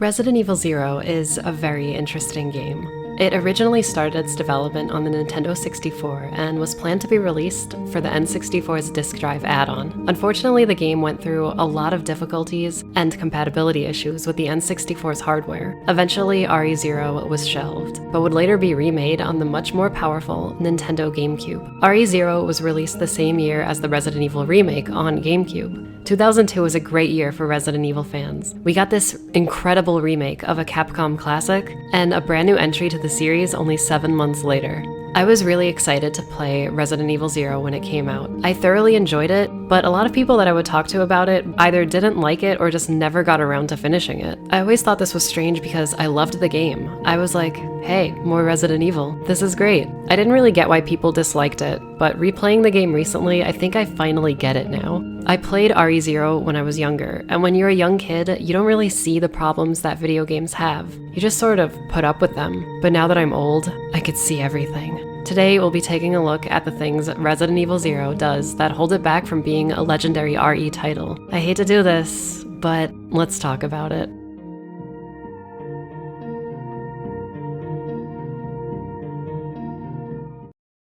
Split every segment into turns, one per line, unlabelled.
Resident Evil Zero is a very interesting game. It originally started its development on the Nintendo 64 and was planned to be released for the N64's disk drive add-on. Unfortunately, the game went through a lot of difficulties and compatibility issues with the N64's hardware. Eventually, RE0 was shelved, but would later be remade on the much more powerful Nintendo GameCube. RE0 was released the same year as the Resident Evil remake on GameCube. 2002 was a great year for Resident Evil fans. We got this incredible remake of a Capcom classic, and a brand new entry to the series only 7 months later. I was really excited to play Resident Evil Zero when it came out. I thoroughly enjoyed it, but a lot of people that I would talk to about it either didn't like it or just never got around to finishing it. I always thought this was strange because I loved the game. I was like, hey, more Resident Evil. This is great. I didn't really get why people disliked it, but replaying the game recently, I think I finally get it now. I played RE0 when I was younger, and when you're a young kid, you don't really see the problems that video games have. You just sort of put up with them. But now that I'm old, I could see everything. Today, we'll be taking a look at the things Resident Evil Zero does that hold it back from being a legendary RE title. I hate to do this, but let's talk about it.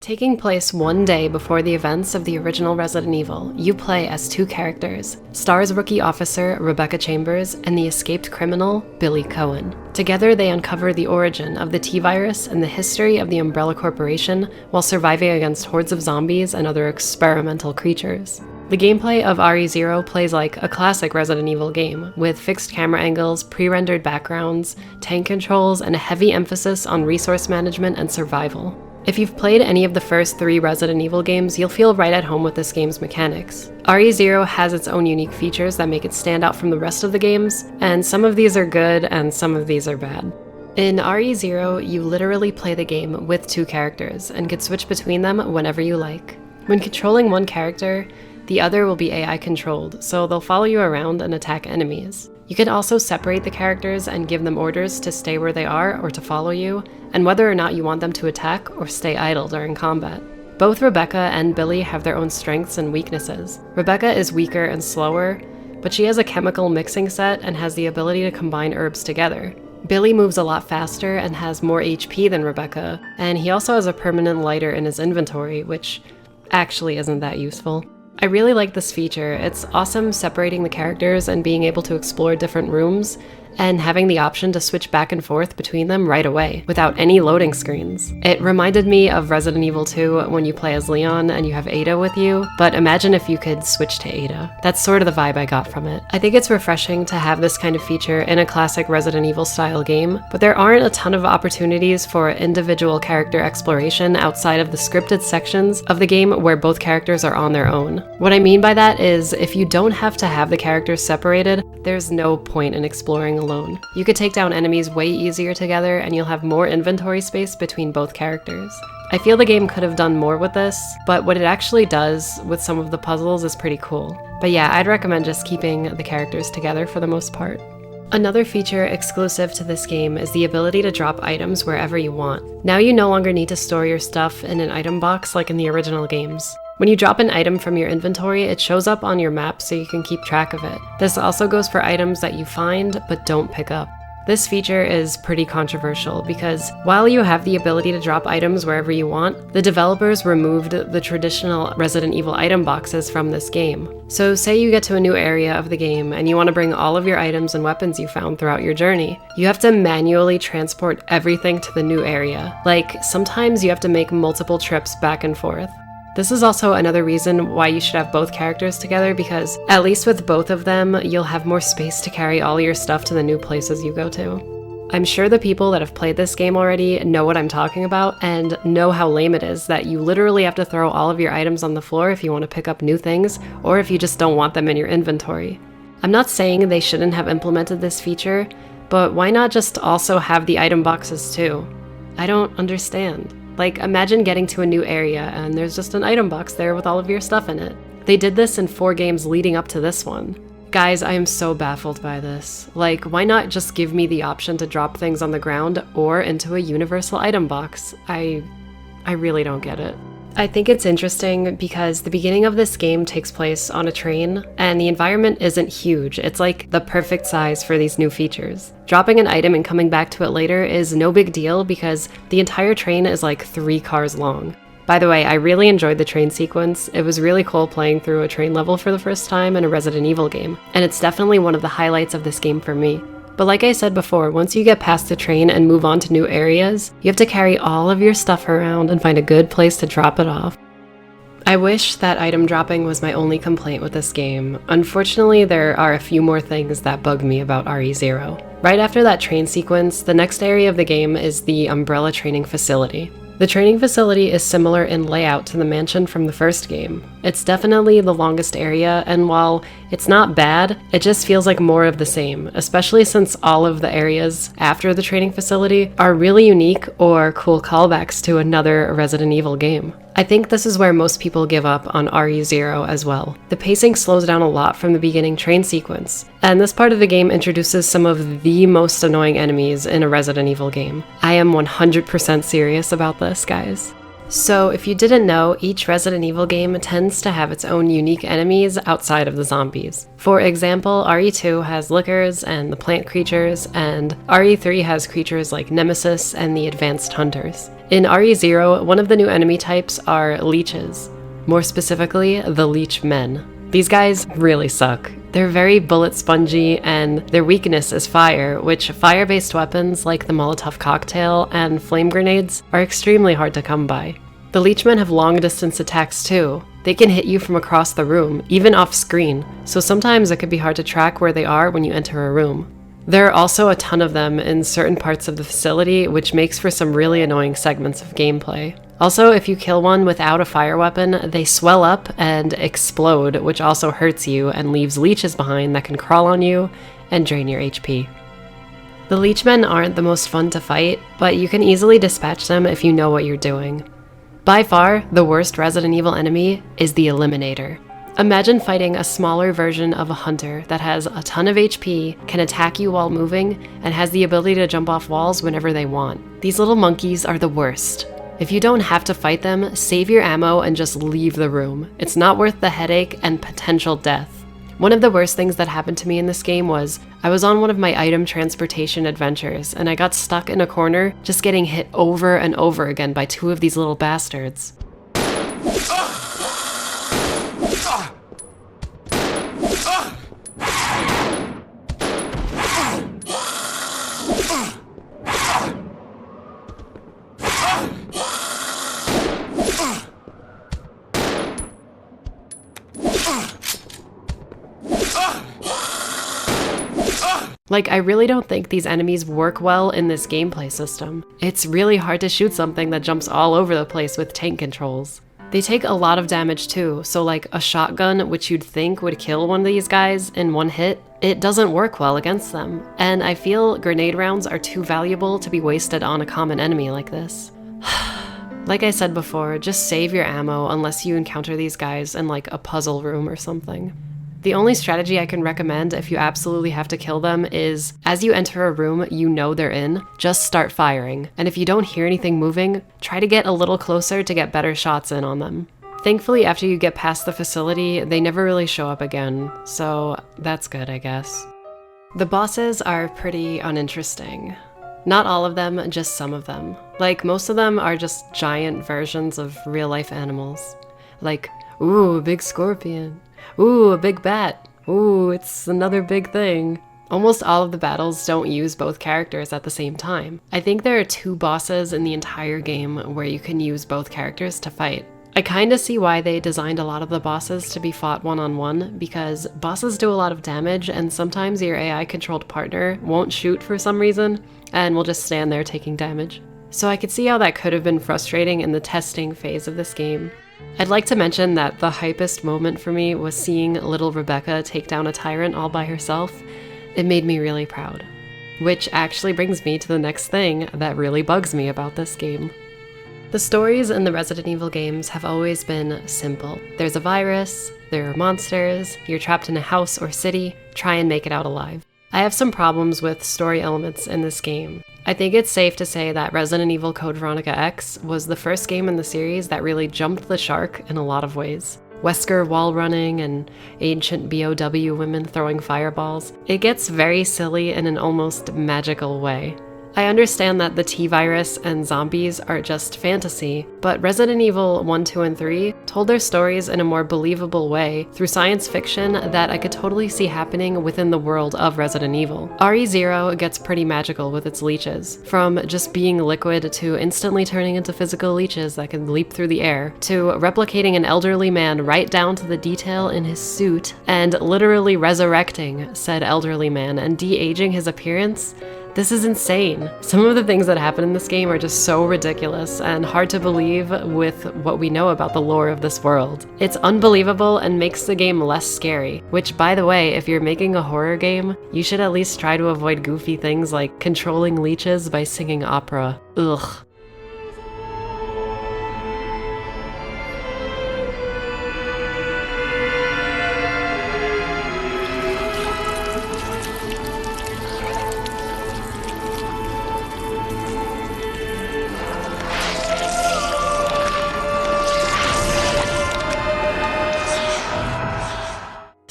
Taking place one day before the events of the original Resident Evil, you play as two characters, STAR's rookie officer Rebecca Chambers and the escaped criminal Billy Cohen. Together they uncover the origin of the T-Virus and the history of the Umbrella Corporation while surviving against hordes of zombies and other experimental creatures. The gameplay of RE0 plays like a classic Resident Evil game, with fixed camera angles, pre-rendered backgrounds, tank controls, and a heavy emphasis on resource management and survival. If you've played any of the first 3 Resident Evil games, you'll feel right at home with this game's mechanics. RE0 has its own unique features that make it stand out from the rest of the games, and some of these are good and some of these are bad. In RE0, you literally play the game with 2 characters and can switch between them whenever you like. When controlling one character, the other will be AI controlled, so they'll follow you around and attack enemies. You can also separate the characters and give them orders to stay where they are or to follow you, and whether or not you want them to attack or stay idle during combat. Both Rebecca and Billy have their own strengths and weaknesses. Rebecca is weaker and slower, but she has a chemical mixing set and has the ability to combine herbs together. Billy moves a lot faster and has more HP than Rebecca, and he also has a permanent lighter in his inventory, which actually isn't that useful. I really like this feature. It's awesome separating the characters and being able to explore different rooms, and having the option to switch back and forth between them right away, without any loading screens. It reminded me of Resident Evil 2 when you play as Leon and you have Ada with you, but imagine if you could switch to Ada. That's sort of the vibe I got from it. I think it's refreshing to have this kind of feature in a classic Resident Evil style game, but there aren't a ton of opportunities for individual character exploration outside of the scripted sections of the game where both characters are on their own. What I mean by that is, if you don't have to have the characters separated, there's no point in exploring alone. You could take down enemies way easier together, and you'll have more inventory space between both characters. I feel the game could have done more with this, but what it actually does with some of the puzzles is pretty cool. But yeah, I'd recommend just keeping the characters together for the most part. Another feature exclusive to this game is the ability to drop items wherever you want. Now you no longer need to store your stuff in an item box like in the original games. When you drop an item from your inventory, it shows up on your map so you can keep track of it. This also goes for items that you find but don't pick up. This feature is pretty controversial because while you have the ability to drop items wherever you want, the developers removed the traditional Resident Evil item boxes from this game. So say you get to a new area of the game and you want to bring all of your items and weapons you found throughout your journey. You have to manually transport everything to the new area. Like, sometimes you have to make multiple trips back and forth. This is also another reason why you should have both characters together, because at least with both of them, you'll have more space to carry all your stuff to the new places you go to. I'm sure the people that have played this game already know what I'm talking about and know how lame it is that you literally have to throw all of your items on the floor if you want to pick up new things, or if you just don't want them in your inventory. I'm not saying they shouldn't have implemented this feature, but why not just also have the item boxes too? I don't understand. Like, imagine getting to a new area and there's just an item box there with all of your stuff in it. They did this in 4 games leading up to this one. Guys, I am so baffled by this. Like, why not just give me the option to drop things on the ground or into a universal item box? I really don't get it. I think it's interesting because the beginning of this game takes place on a train, and the environment isn't huge. It's like the perfect size for these new features. Dropping an item and coming back to it later is no big deal because the entire train is like 3 cars long. By the way, I really enjoyed the train sequence. It was really cool playing through a train level for the first time in a Resident Evil game, and it's definitely one of the highlights of this game for me. But like I said before, once you get past the train and move on to new areas, you have to carry all of your stuff around and find a good place to drop it off. I wish that item dropping was my only complaint with this game. Unfortunately, there are a few more things that bug me about RE0. Right after that train sequence, the next area of the game is the Umbrella Training Facility. The training facility is similar in layout to the mansion from the first game. It's definitely the longest area, and while it's not bad, it just feels like more of the same, especially since all of the areas after the training facility are really unique or cool callbacks to another Resident Evil game. I think this is where most people give up on RE0 as well. The pacing slows down a lot from the beginning train sequence, and this part of the game introduces some of the most annoying enemies in a Resident Evil game. I am 100% serious about this, guys. So if you didn't know, each Resident Evil game tends to have its own unique enemies outside of the zombies. For example, RE2 has lickers and the plant creatures, and RE3 has creatures like Nemesis and the advanced hunters. In RE0, one of the new enemy types are leeches, more specifically, the leech men. These guys really suck. They're very bullet spongy, and their weakness is fire, which fire-based weapons like the Molotov cocktail and flame grenades are extremely hard to come by. The leechmen have long-distance attacks too. They can hit you from across the room, even off-screen, so sometimes it could be hard to track where they are when you enter a room. There are also a ton of them in certain parts of the facility, which makes for some really annoying segments of gameplay. Also, if you kill one without a fire weapon, they swell up and explode, which also hurts you and leaves leeches behind that can crawl on you and drain your HP. The leechmen aren't the most fun to fight, but you can easily dispatch them if you know what you're doing. By far, the worst Resident Evil enemy is the Eliminator. Imagine fighting a smaller version of a hunter that has a ton of HP, can attack you while moving, and has the ability to jump off walls whenever they want. These little monkeys are the worst. If you don't have to fight them, save your ammo and just leave the room. It's not worth the headache and potential death. One of the worst things that happened to me in this game was I was on one of my item transportation adventures and I got stuck in a corner just getting hit over and over again by 2 of these little bastards. Like, I really don't think these enemies work well in this gameplay system. It's really hard to shoot something that jumps all over the place with tank controls. They take a lot of damage too, so like a shotgun, which you'd think would kill one of these guys in one hit, it doesn't work well against them. And I feel grenade rounds are too valuable to be wasted on a common enemy like this. Like I said before, just save your ammo unless you encounter these guys in like a puzzle room or something. The only strategy I can recommend if you absolutely have to kill them is, as you enter a room you know they're in, just start firing. And if you don't hear anything moving, try to get a little closer to get better shots in on them. Thankfully, after you get past the facility, they never really show up again, so that's good, I guess. The bosses are pretty uninteresting. Not all of them, just some of them. Like, most of them are just giant versions of real-life animals. Like, ooh, a big scorpion. Ooh, a big bat. Ooh, it's another big thing. Almost all of the battles don't use both characters at the same time. I think there are 2 bosses in the entire game where you can use both characters to fight. I kinda see why they designed a lot of the bosses to be fought one-on-one, because bosses do a lot of damage and sometimes your AI-controlled partner won't shoot for some reason and will just stand there taking damage. So I could see how that could have been frustrating in the testing phase of this game. I'd like to mention that the hypest moment for me was seeing little Rebecca take down a tyrant all by herself. It made me really proud. Which actually brings me to the next thing that really bugs me about this game. The stories in the Resident Evil games have always been simple. There's a virus, there are monsters, you're trapped in a house or city, try and make it out alive. I have some problems with story elements in this game. I think it's safe to say that Resident Evil Code Veronica X was the first game in the series that really jumped the shark in a lot of ways. Wesker wall running and ancient BOW women throwing fireballs. It gets very silly in an almost magical way. I understand that the T-Virus and zombies are just fantasy, but Resident Evil 1, 2, and 3 told their stories in a more believable way through science fiction that I could totally see happening within the world of Resident Evil. RE0 gets pretty magical with its leeches, from just being liquid to instantly turning into physical leeches that can leap through the air, to replicating an elderly man right down to the detail in his suit and literally resurrecting said elderly man and de-aging his appearance. This is insane. Some of the things that happen in this game are just so ridiculous and hard to believe with what we know about the lore of this world. It's unbelievable and makes the game less scary, which, by the way, if you're making a horror game, you should at least try to avoid goofy things like controlling leeches by singing opera. Ugh.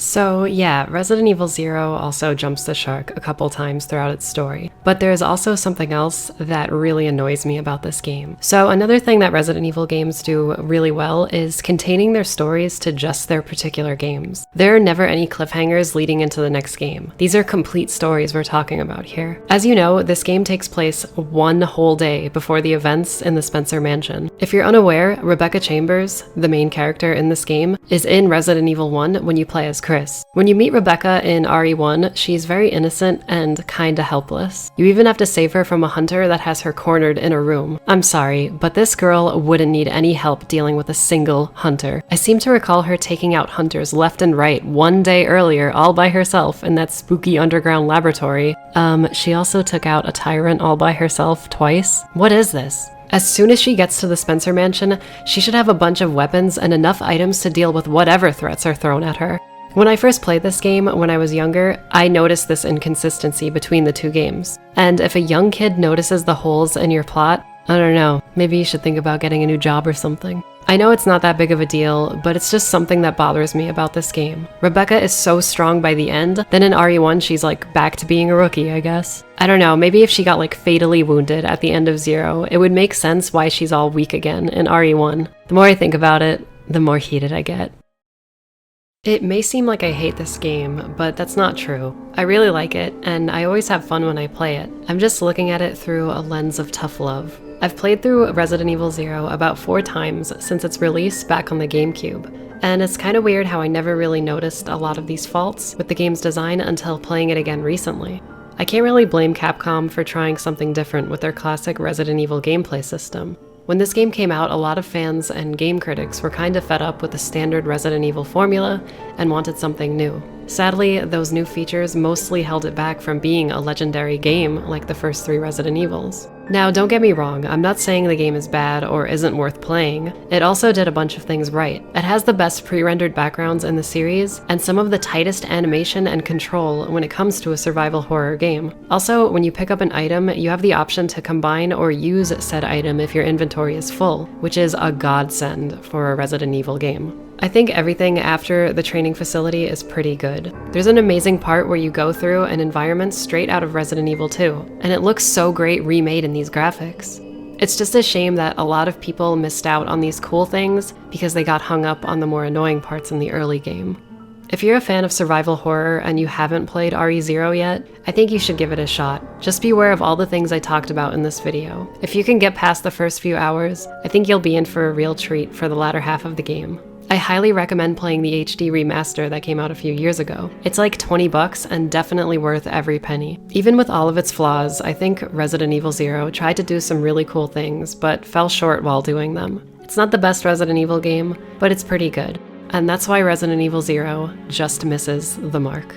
So yeah, Resident Evil 0 also jumps the shark a couple times throughout its story, but there's also something else that really annoys me about this game. So another thing that Resident Evil games do really well is containing their stories to just their particular games. There are never any cliffhangers leading into the next game. These are complete stories we're talking about here. As you know, this game takes place one whole day before the events in the Spencer Mansion. If you're unaware, Rebecca Chambers, the main character in this game, is in Resident Evil 1 when you play as Chris. When you meet Rebecca in RE1, she's very innocent and kinda helpless. You even have to save her from a hunter that has her cornered in a room. I'm sorry, but this girl wouldn't need any help dealing with a single hunter. I seem to recall her taking out hunters left and right one day earlier all by herself in that spooky underground laboratory. She also took out a tyrant all by herself twice. What is this? As soon as she gets to the Spencer Mansion, she should have a bunch of weapons and enough items to deal with whatever threats are thrown at her. When I first played this game when I was younger, I noticed this inconsistency between the two games. And if a young kid notices the holes in your plot, I don't know, maybe you should think about getting a new job or something. I know it's not that big of a deal, but it's just something that bothers me about this game. Rebecca is so strong by the end, then in RE1 she's like back to being a rookie, I guess. I don't know, maybe if she got like fatally wounded at the end of 0, it would make sense why she's all weak again in RE1. The more I think about it, the more heated I get. It may seem like I hate this game, but that's not true. I really like it, and I always have fun when I play it. I'm just looking at it through a lens of tough love. I've played through Resident Evil 0 about 4 times since its release back on the GameCube, and it's kind of weird how I never really noticed a lot of these faults with the game's design until playing it again recently. I can't really blame Capcom for trying something different with their classic Resident Evil gameplay system. When this game came out, a lot of fans and game critics were kind of fed up with the standard Resident Evil formula and wanted something new. Sadly, those new features mostly held it back from being a legendary game like the first 3 Resident Evils. Now, don't get me wrong, I'm not saying the game is bad or isn't worth playing. It also did a bunch of things right. It has the best pre-rendered backgrounds in the series, and some of the tightest animation and control when it comes to a survival horror game. Also, when you pick up an item, you have the option to combine or use said item if your inventory is full, which is a godsend for a Resident Evil game. I think everything after the training facility is pretty good. There's an amazing part where you go through an environment straight out of Resident Evil 2, and it looks so great remade in these graphics. It's just a shame that a lot of people missed out on these cool things because they got hung up on the more annoying parts in the early game. If you're a fan of survival horror and you haven't played RE0 yet, I think you should give it a shot. Just beware of all the things I talked about in this video. If you can get past the first few hours, I think you'll be in for a real treat for the latter half of the game. I highly recommend playing the HD remaster that came out a few years ago. It's like $20 and definitely worth every penny. Even with all of its flaws, I think Resident Evil 0 tried to do some really cool things, but fell short while doing them. It's not the best Resident Evil game, but it's pretty good. And that's why Resident Evil 0 just misses the mark.